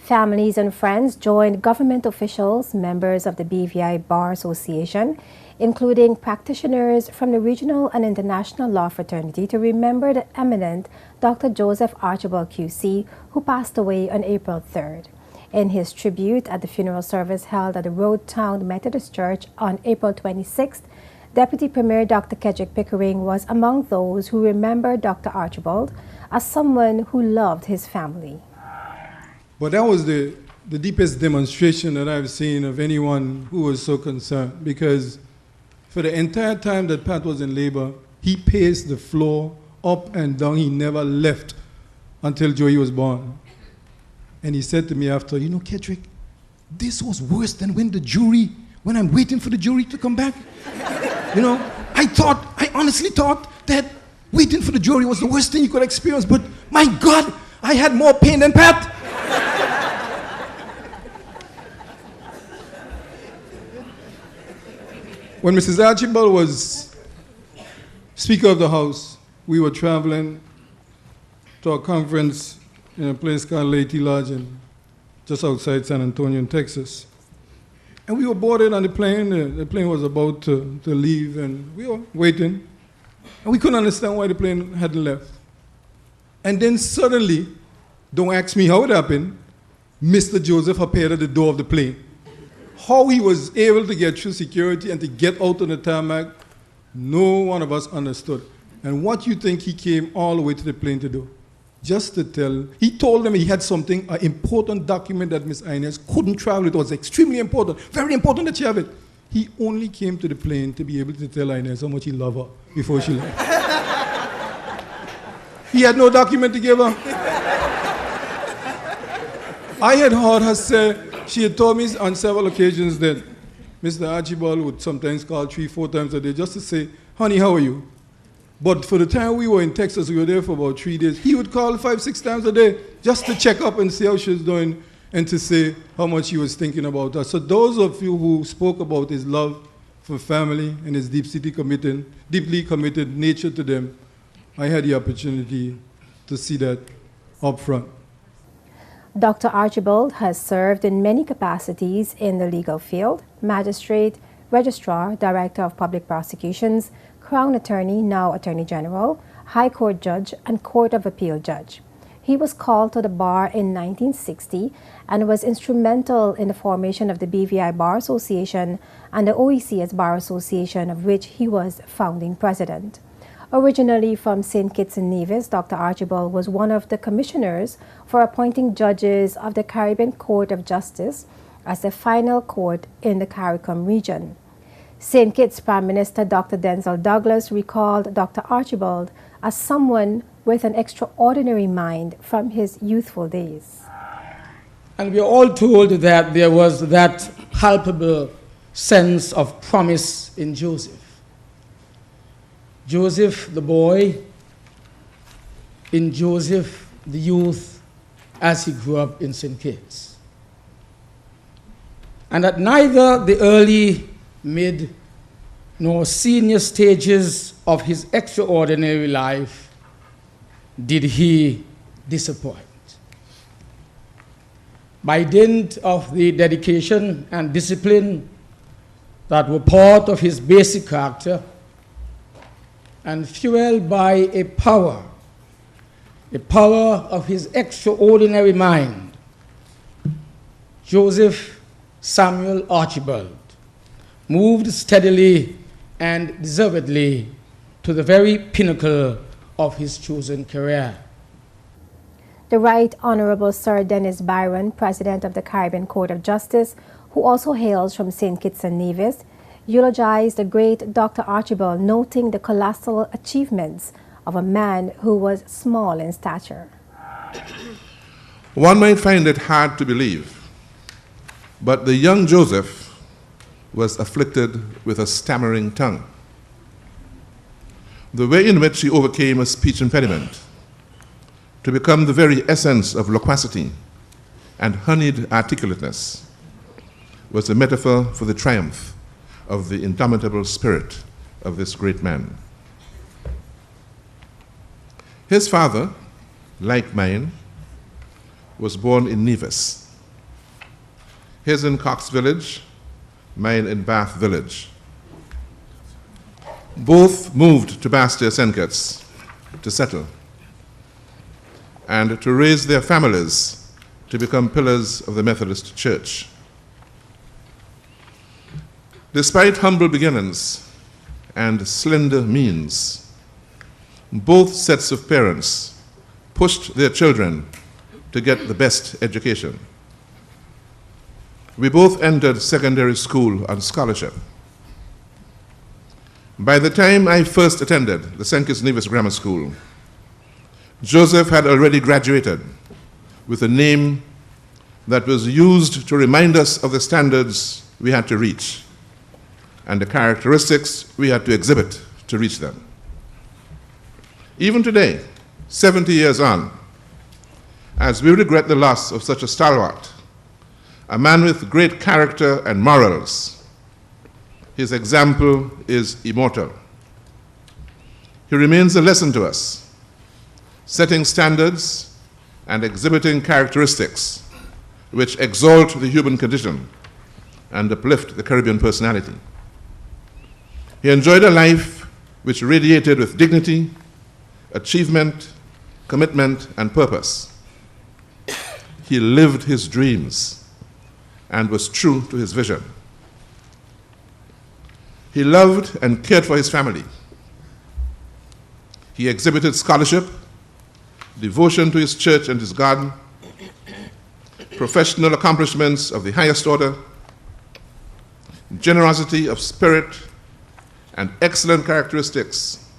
Families and friends joined government officials, members of the BVI Bar Association, including practitioners from the regional and international law fraternity, to remember the eminent Dr. Joseph Archibald QC, who passed away on April 3rd. In his tribute at the funeral service held at the Road Town Methodist Church on April 26th, Deputy Premier Dr. Kedrick Pickering was among those who remembered Dr. Archibald as someone who loved his family. But that was the deepest demonstration that I've seen of anyone who was so concerned, because for the entire time that Pat was in labor, he paced the floor up and down. He never left until Joey was born. And he said to me after, you know, Kedrick, this was worse than when I'm waiting for the jury to come back. You know, I honestly thought that waiting for the jury was the worst thing you could experience, but my God, I had more pain than Pat. When Mrs. Archibald was Speaker of the House, we were traveling to a conference in a place called Leyte Lodge, just outside San Antonio in Texas. And we were boarded on the plane. The plane was about to leave, and we were waiting. And we couldn't understand why the plane hadn't left. And then suddenly, don't ask me how it happened, Mr. Joseph appeared at the door of the plane. How he was able to get through security and to get out on the tarmac, no one of us understood. And what you think he came all the way to the plane to do? Just to tell, he told them he had something, an important document that Miss Inez couldn't travel. It was extremely important, very important that she have it. He only came to the plane to be able to tell Inez how much he loved her before she left. He had no document to give her. I had heard her say, she had told me on several occasions that Mr. Archibald would sometimes call 3-4 times a day just to say, honey, how are you? But for the time we were in Texas, we were there for about 3 days, he would call 5-6 times a day just to check up and see how she was doing and to say how much he was thinking about her. So those of you who spoke about his love for family and his deeply committed nature to them, I had the opportunity to see that up front. Dr. Archibald has served in many capacities in the legal field: magistrate, registrar, director of public prosecutions, Crown Attorney, now Attorney General, High Court Judge, and Court of Appeal Judge. He was called to the bar in 1960 and was instrumental in the formation of the BVI Bar Association and the OECS Bar Association, of which he was founding president. Originally from St. Kitts and Nevis, Dr. Archibald was one of the commissioners for appointing judges of the Caribbean Court of Justice as the final court in the CARICOM region. St. Kitts Prime Minister Dr. Denzel Douglas recalled Dr. Archibald as someone with an extraordinary mind from his youthful days. And we are all told that there was that palpable sense of promise in Joseph. Joseph the boy, in Joseph the youth, as he grew up in St. Kitts. And at neither the early, mid, nor senior stages of his extraordinary life did he disappoint. By dint of the dedication and discipline that were part of his basic character, and fueled by a power of his extraordinary mind, Joseph Samuel Archibald moved steadily and deservedly to the very pinnacle of his chosen career. The Right Honorable Sir Dennis Byron, President of the Caribbean Court of Justice, who also hails from St. Kitts and Nevis, eulogized the great Dr. Archibald, noting the colossal achievements of a man who was small in stature. One might find it hard to believe, but the young Joseph was afflicted with a stammering tongue. The way in which he overcame a speech impediment to become the very essence of loquacity and honeyed articulateness was a metaphor for the triumph of the indomitable spirit of this great man. His father, like mine, was born in Nevis. his in Cox Village, mine in Bath Village. Both moved to Bastia Senkets to settle and to raise their families to become pillars of the Methodist Church. Despite humble beginnings and slender means, both sets of parents pushed their children to get the best education. We both entered secondary school on scholarship. By the time I first attended the St. Kitts Nevis Grammar School, Joseph had already graduated with a name that was used to remind us of the standards we had to reach and the characteristics we had to exhibit to reach them. Even today, 70 years on, as we regret the loss of such a stalwart, a man with great character and morals, his example is immortal. He remains a lesson to us, setting standards and exhibiting characteristics which exalt the human condition and uplift the Caribbean personality. He enjoyed a life which radiated with dignity, achievement, commitment, and purpose. He lived his dreams and was true to his vision. He loved and cared for his family. He exhibited scholarship, devotion to his church and his God, professional accomplishments of the highest order, generosity of spirit, and excellent characteristics,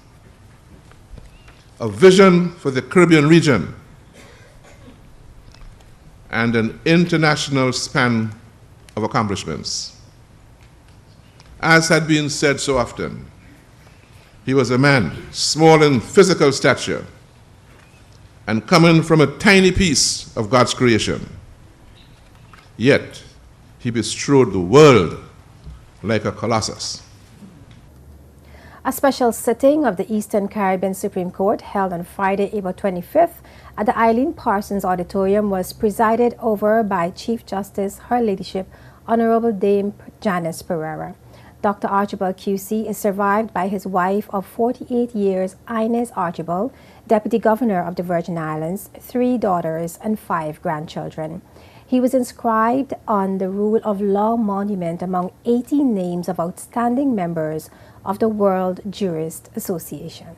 a vision for the Caribbean region, and an international span of accomplishments. As had been said so often, he was a man small in physical stature and coming from a tiny piece of God's creation. Yet, he bestrode the world like a colossus. A special sitting of the Eastern Caribbean Supreme Court held on Friday, April 25th at the Eileen Parsons Auditorium was presided over by Chief Justice, Her Ladyship, Honorable Dame Janice Pereira. Dr. Archibald QC is survived by his wife of 48 years, Inez Archibald, Deputy Governor of the Virgin Islands, 3 daughters and 5 grandchildren. He was inscribed on the Rule of Law Monument among 18 names of outstanding members of the World Jurist Association.